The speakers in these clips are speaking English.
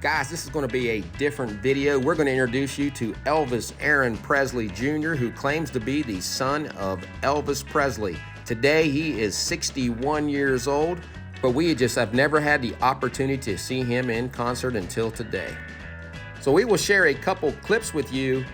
Guys, this is going to be a different video. We're going to introduce you to Elvis Aaron Presley Jr., who claims to be the son of Elvis Presley. Today, he is 61 years old, but we just have never had the opportunity to see him in concert until today. So we will share a couple clips with you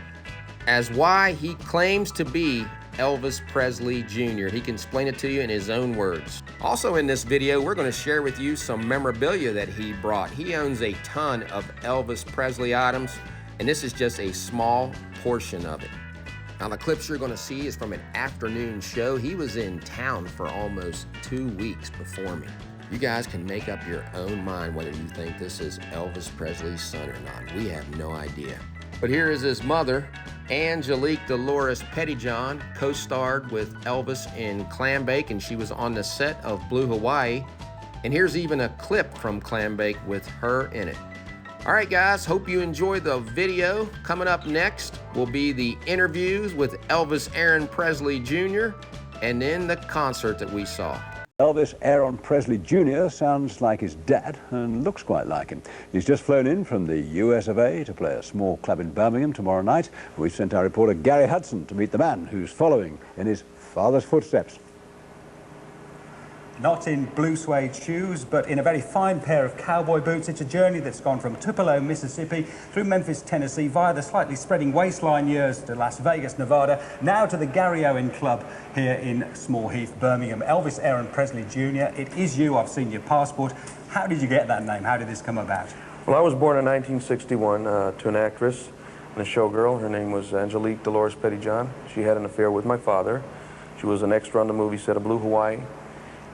as why he claims to be Elvis Presley Jr. He can explain it to you in his own words. Also in this video, we're going to share with you some memorabilia that he brought. He owns a ton of Elvis Presley items, and this is just a small portion of it. Now the clips you're going to see is from an afternoon show. He was in town for almost 2 weeks performing. You guys can make up your own mind whether you think this is Elvis Presley's son or not. We have no idea. But here is his mother, Angelique Dolores Pettyjohn, co-starred with Elvis in Clambake, and she was on the set of Blue Hawaii. And here's even a clip from Clambake with her in it. All right, guys, hope you enjoyed the video. Coming up next will be the interviews with Elvis Aaron Presley Jr. and then the concert that we saw. Elvis Aaron Presley Jr. sounds like his dad and looks quite like him. He's just flown in from the US of A to play a small club in Birmingham tomorrow night. We've sent our reporter Gary Hudson to meet the man who's following in his father's footsteps. Not in blue suede shoes, but in a very fine pair of cowboy boots. It's a journey that's gone from Tupelo, Mississippi, through Memphis, Tennessee, via the slightly spreading waistline years to Las Vegas, Nevada, now to the Gary Owen Club here in Small Heath, Birmingham. Elvis Aaron Presley Jr., it is you. I've seen your passport. How did you get that name? How did this come about? Well, I was born in 1961 to an actress and a showgirl. Her name was Angelique Dolores Pettyjohn. She had an affair with my father. She was an extra on the movie set of Blue Hawaii.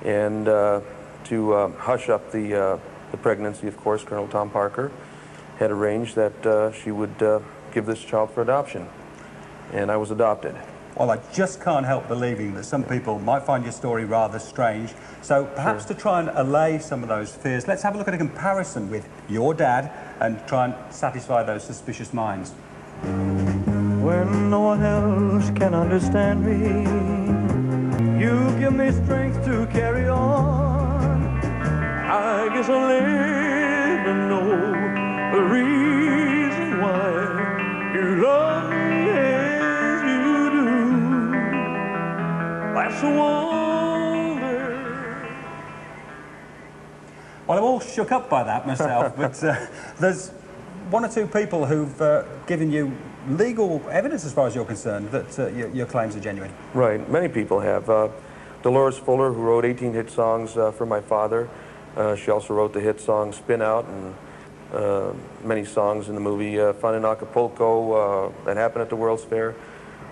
And to hush up the pregnancy, of course, Colonel Tom Parker had arranged that she would give this child for adoption. And I was adopted. Well, I just can't help believing that some people might find your story rather strange. So perhaps to try and allay some of those fears, let's have a look at a comparison with your dad and try and satisfy those suspicious minds. When no one else can understand me, you give me strength to carry on. I guess I'll live and know the reason why you love me as you do. That's a wonder. Well, I'm all shook up by that myself, but there's one or two people who've given you legal evidence, as far as you're concerned, that your claims are genuine. Right, many people have. Dolores Fuller, who wrote 18 hit songs for my father. She also wrote the hit song Spin Out and many songs in the movie Fun in Acapulco, That Happened at the World's Fair.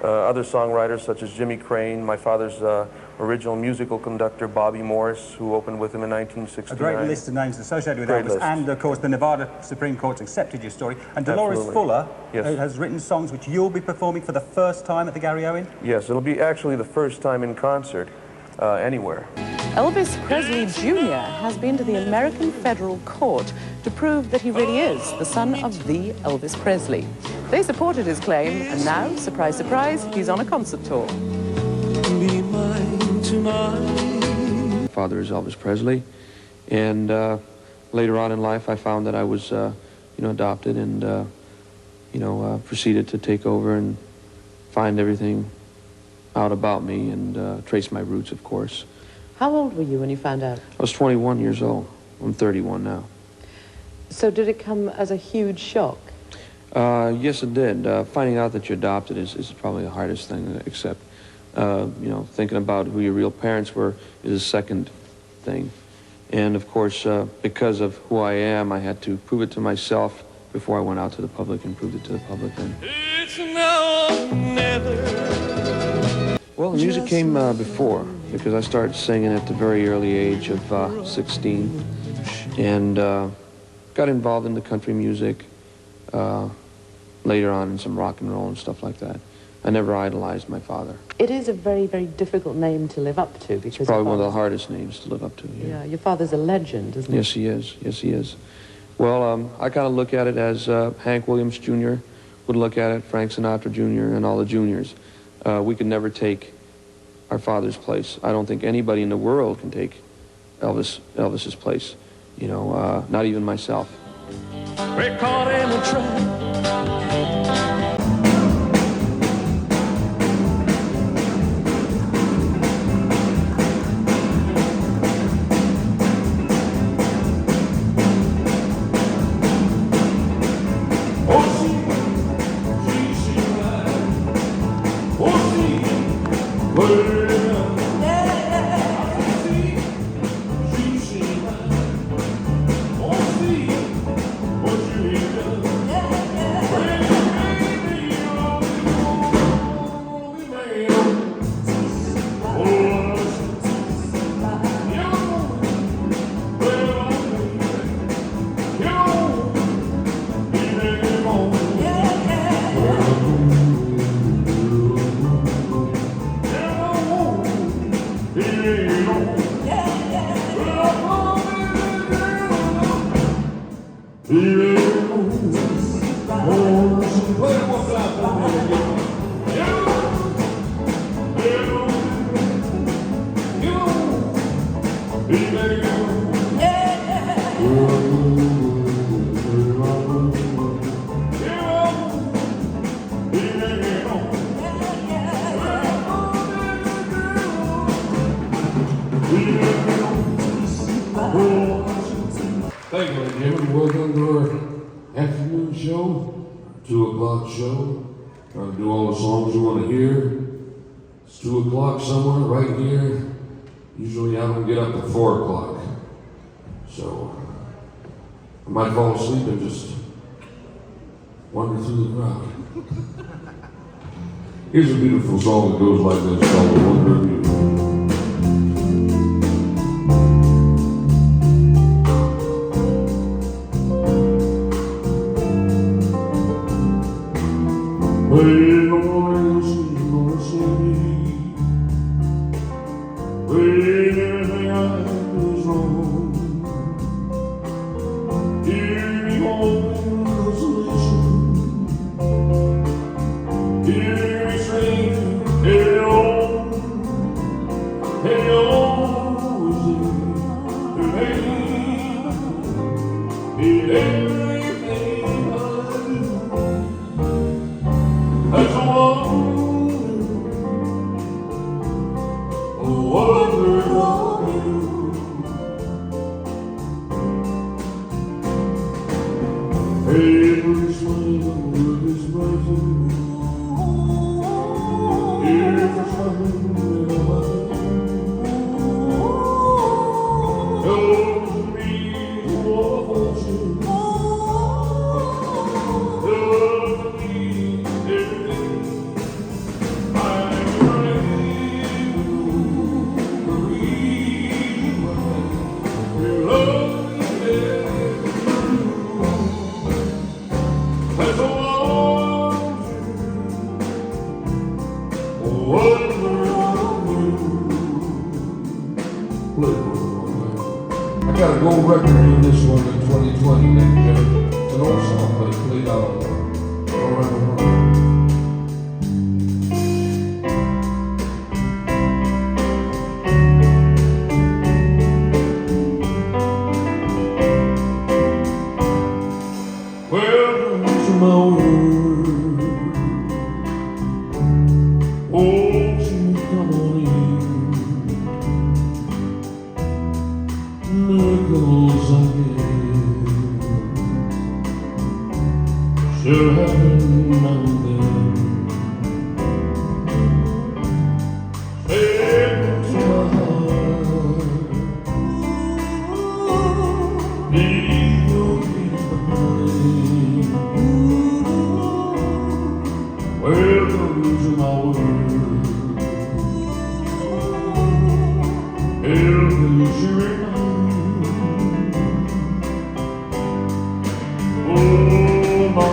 Other songwriters such as Jimmy Crane, my father's original musical conductor Bobby Morris, who opened with him in 1969. A great list of names associated with Elvis, and of course the Nevada Supreme Court's accepted your story. And Dolores Fuller has written songs which you'll be performing for the first time at the Gary Owen? Yes, it'll be actually the first time in concert anywhere. Elvis Presley Jr. has been to the American federal court to prove that he really is the son of the Elvis Presley. They supported his claim, and now, surprise, surprise, he's on a concert tour. Be mine tonight. My father is Elvis Presley, and later on in life I found that I was adopted, and proceeded to take over and find everything out about me and trace my roots, of course. How old were you when you found out? I was 21 years old. I'm 31 now. So did it come as a huge shock? Yes, it did. Finding out that you're adopted is probably the hardest thing, except, thinking about who your real parents were is a second thing. And of course, because of who I am, I had to prove it to myself before I went out to the public and proved it to the public. And It's now or never. well, the music came before, because I started singing at the very early age of 16, and got involved in the country music later on in some rock and roll and stuff like that. I never idolized my father. It is a very, very difficult name to live up to, because It's probably one of the hardest names to live up to. Yeah, your father's a legend, isn't he? Yes, he is. Yes, he is. Well, I kind of look at it as Hank Williams Jr. would look at it, Frank Sinatra Jr., and all the juniors. We could never take our father's place. I don't think anybody in the world can take Elvis's place. Not even myself. We caught in a trap. Thank you, Jim. Welcome to our afternoon show, 2 o'clock show. Trying to do all the songs you want to hear. It's 2 o'clock somewhere right here. Usually I don't get up at 4 o'clock. So I might fall asleep and just wander through the crowd. Here's a beautiful song that goes like this, called The Wonder of You. When no one else is gonna see me, when everything I do is wrong, hear me home in consolation, hear me sing, hey on, is it, in everything I do. That's a wonder of you. Every smile is brightened. Every smile in a light. Helps me to walk on you. Helps me everything. I got a gold record in this one in 2020, ladies and gentlemen. It's an old song, but it played out all around the world. Welcome to my world. Won't you come on in? Miracles again should happen now and then. Step into my heart, leave your feet behind. Welcome to my world. Elvis Aaron. Oh my,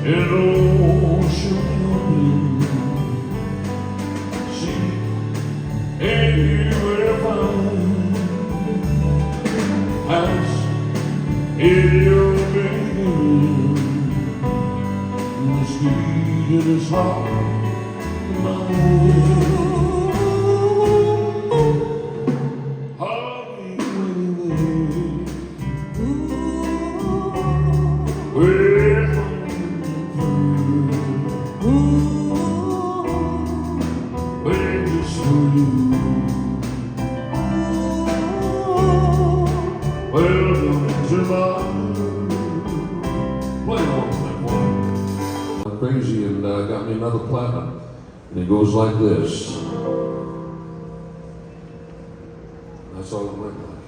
it all should be. See, anywhere found, house in your bedroom, the street in his heart, my world. Crazy and got me another platinum, and it goes like this. That's all it went like.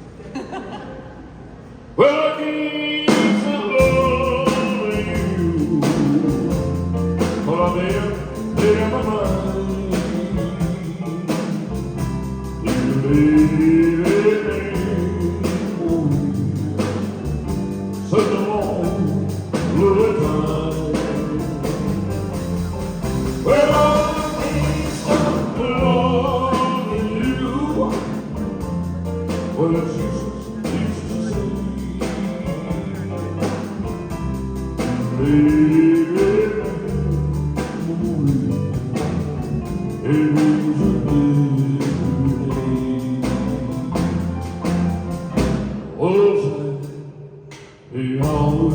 Well, I keep loving you, but I never my mind. You such a long little time. Well, I can't stop loving you. Well, it's useless to say. Baby, it was a good day. Was the hour.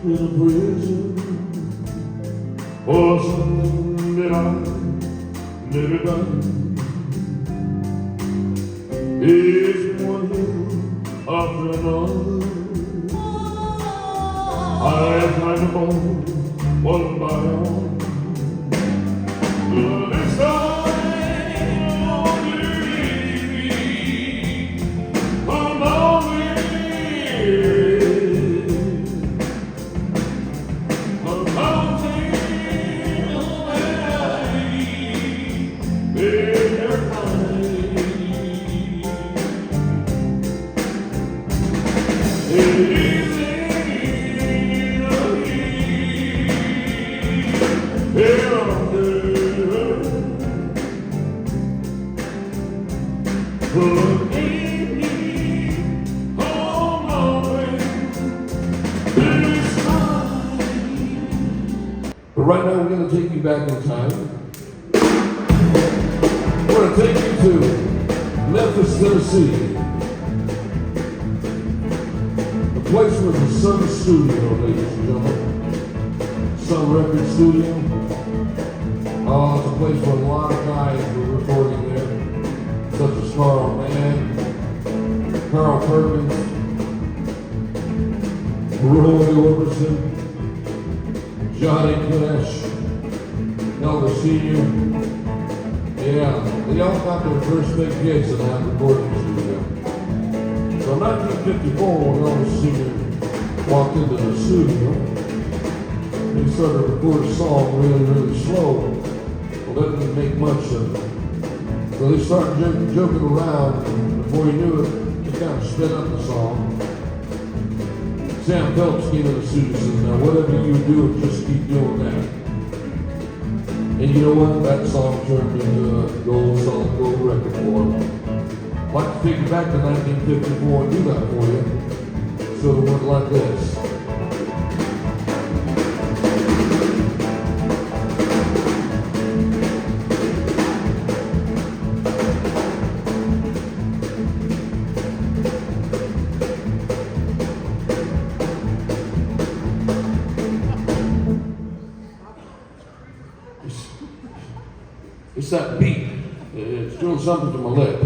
In a prison for something that I never done. It's one hill after another. I find them all one by one. But this time I'll leave me alone. But right now we're going to take you back in time. We're going to take you to Memphis, Tennessee. The place was the Sun Studio, ladies and gentlemen. Sun Record Studio. Oh, it's a place where a lot of guys were recording there, such as Carl Mann, Carl Perkins, Roy Orbison, Johnny Cash, Elvis Sr. Yeah, they all got their first big hits in that recording studio. So in 1954, when Elvis Sr. walked into the studio, he started to record a song really, really slow. Well, that didn't make much of it. So they started joking around, and before he knew it, he kind of sped up the song. Sam Phelps came in the studio and said, now whatever you do, just keep doing that. And you know what? That song turned into a solid gold record for him. I'd like to take you back to 1954 and do that for you. So it went like this. It's that beat. It's doing something to my lip.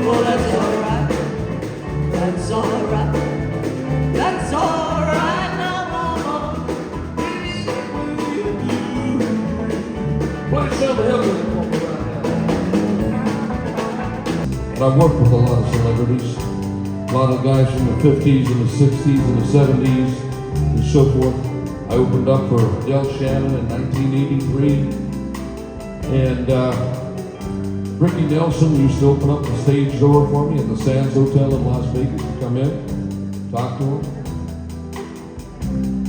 Well, that's alright. That's alright. That's alright now, mama. Play some Elvis for me right now. And I've worked with a lot of celebrities, a lot of guys from the 50s and the 60s and the 70s and so forth. I opened up for Del Shannon in 1983, and Ricky Nelson used to open up the stage door for me at the Sands Hotel in Las Vegas to come in, talk to him.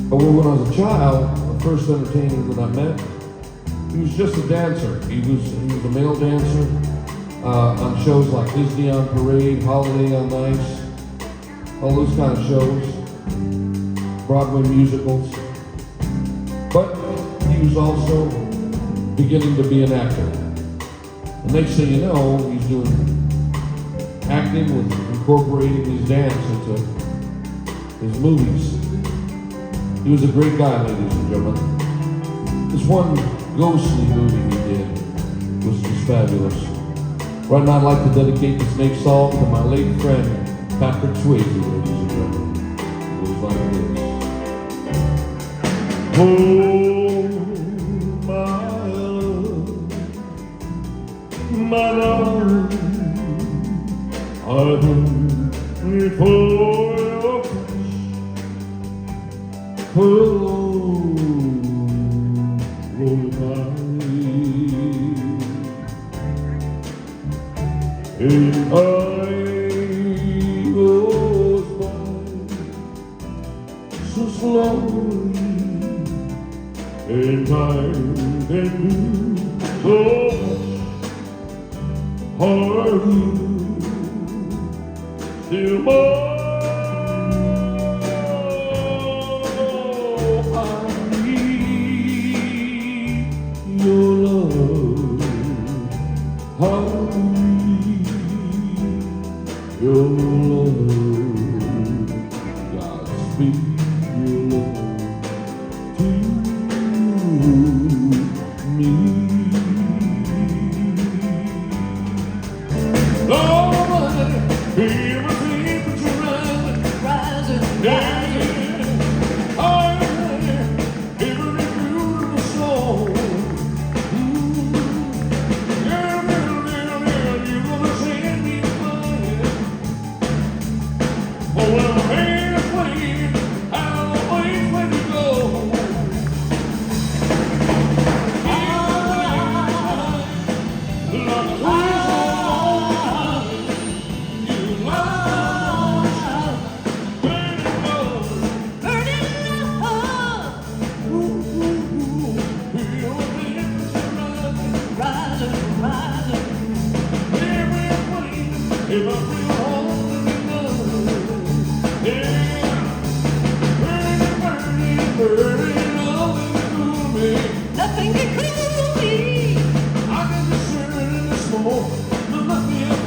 But when I was a child, the first entertainer that I met, he was just a dancer. He was a male dancer on shows like Disney on Parade, Holiday on Ice, all those kind of shows, Broadway musicals. But he was also beginning to be an actor. The next thing you know, he's doing acting with incorporating his dance into his movies. He was a great guy, ladies and gentlemen. This one ghostly movie he did was just fabulous. Right now I'd like to dedicate this next song to my late friend, Patrick Swayze, ladies and gentlemen. It goes like this. Oh, my love, I've been before your face. Oh, and I goes by so slowly, and time can do so much. Are you still more? I need your love. I need your love. Godspeed your love to me. Lord, feel my temperature rising, rising, rising. I'm every beautiful soul. Girl, you gonna send me money? Oh, well, I'm halfway out of the place where you go. Nothing can cool me. I can just turn in the smoke, but nothing is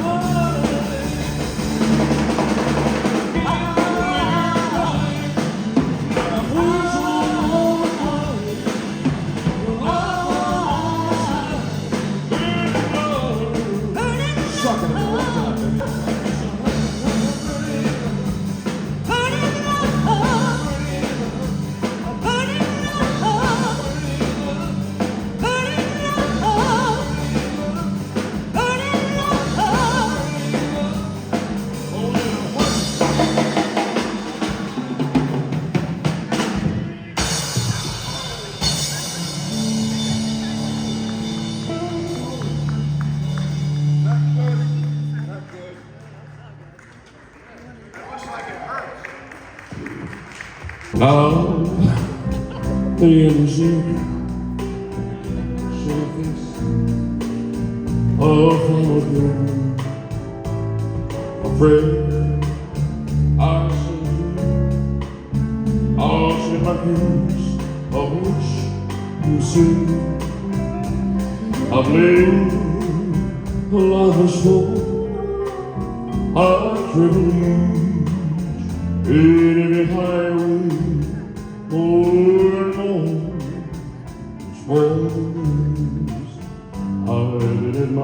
Out the innocent surface of a dream, afraid I should my dreams of which you see. I've lived a life of smoke, I've driven in every highway. More and more, ways I did it my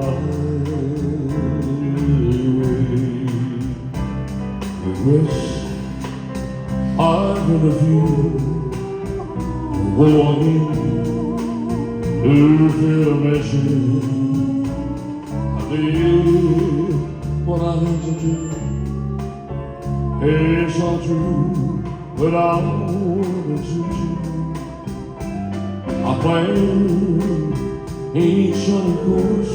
way. Yes, I've been a few walking to feel a message. I did what I had to do. It's all true, but I wouldn't suit you. I planned each sunny course,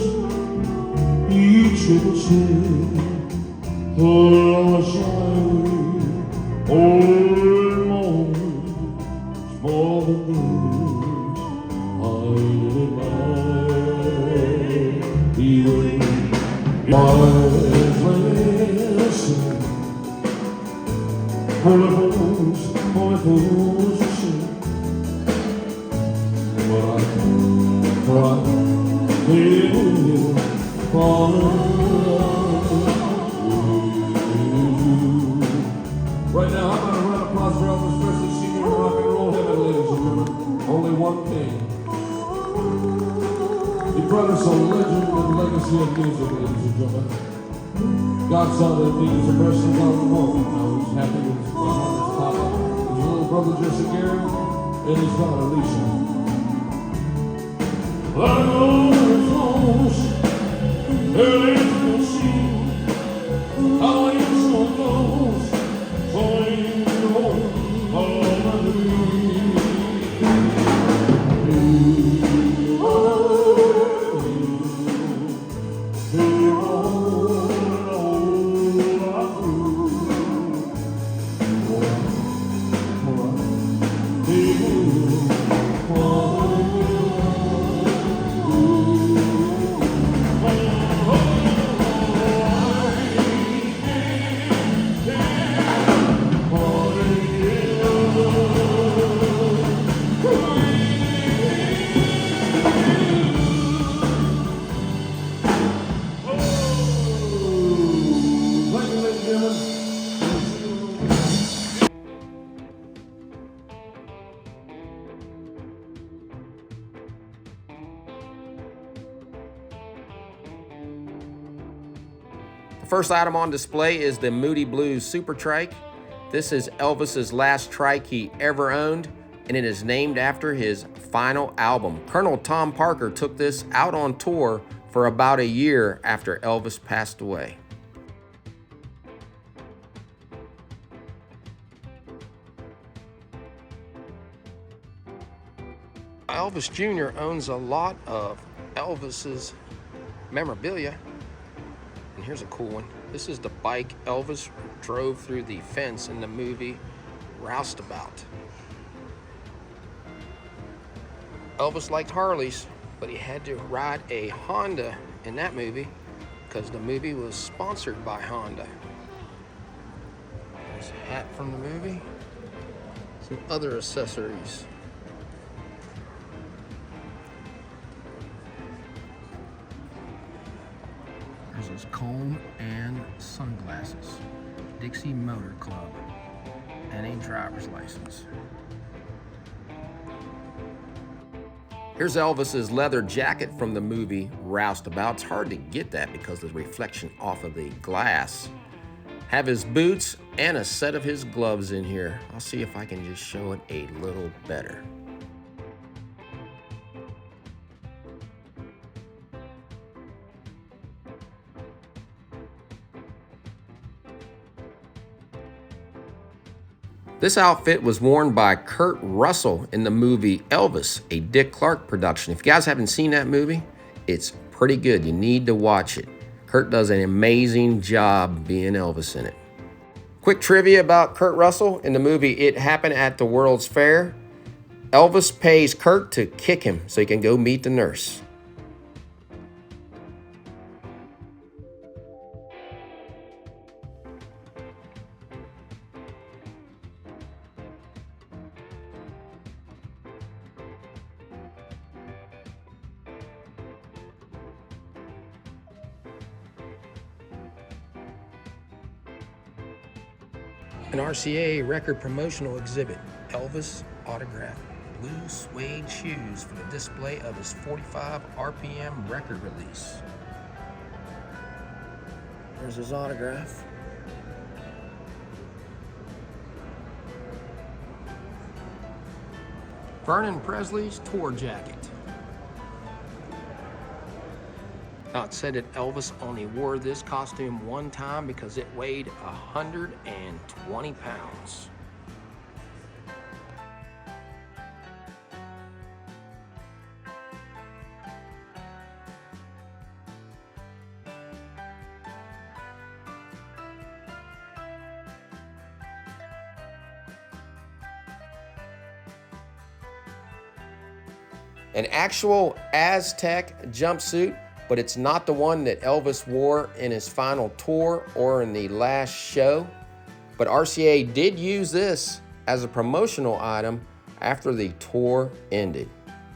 each little step, for a side. Oh, more, it's more than this. I didn't mind even my blessing. Only fools to see. But I cried in right now, I'm going to run applause for Elvis Presley Sr. rock and roll heaven, ladies and gentlemen. Only one thing. He brought us a legend and legacy of music, ladies and gentlemen. God saw that he was a person on the moon. I was happy with his mom, his papa, his little brother Jesse Gary, and his daughter Lisa. I know it's close, there is no sea. How you so close, so you know all I need. The first item on display is the Moody Blues Super Trike. This is Elvis's last trike he ever owned, and it is named after his final album. Colonel Tom Parker took this out on tour for about a year after Elvis passed away. Elvis Jr. owns a lot of Elvis's memorabilia. And here's a cool one. This is the bike Elvis drove through the fence in the movie Roustabout. Elvis liked Harleys, but he had to ride a Honda in that movie because the movie was sponsored by Honda. There's a hat from the movie. Some other accessories. There's his comb and sunglasses, Dixie Motor Club, and a driver's license. Here's Elvis's leather jacket from the movie Roustabout. It's hard to get that because of the reflection off of the glass. Have his boots and a set of his gloves in here. I'll see if I can just show it a little better. This outfit was worn by Kurt Russell in the movie Elvis, a Dick Clark production. If you guys haven't seen that movie, it's pretty good. You need to watch it. Kurt does an amazing job being Elvis in it. Quick trivia about Kurt Russell in the movie It Happened at the World's Fair. Elvis pays Kurt to kick him so he can go meet the nurse. An RCA record promotional exhibit, Elvis autographed blue suede shoes for the display of his 45 RPM record release. There's his autograph. Vernon Presley's tour jacket. Now, it said that Elvis only wore this costume one time because it weighed 120 pounds. An actual Aztec jumpsuit, but it's not the one that Elvis wore in his final tour or in the last show. But RCA did use this as a promotional item after the tour ended.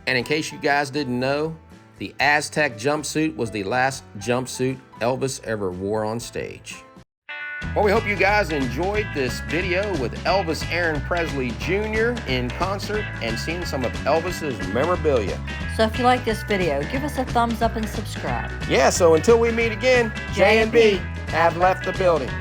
And in case you guys didn't know, the Aztec jumpsuit was the last jumpsuit Elvis ever wore on stage. Well, we hope you guys enjoyed this video with Elvis Aaron Presley Jr. in concert and seeing some of Elvis's memorabilia. So if you like this video, give us a thumbs up and subscribe. Yeah, so until we meet again, J and B have left the building.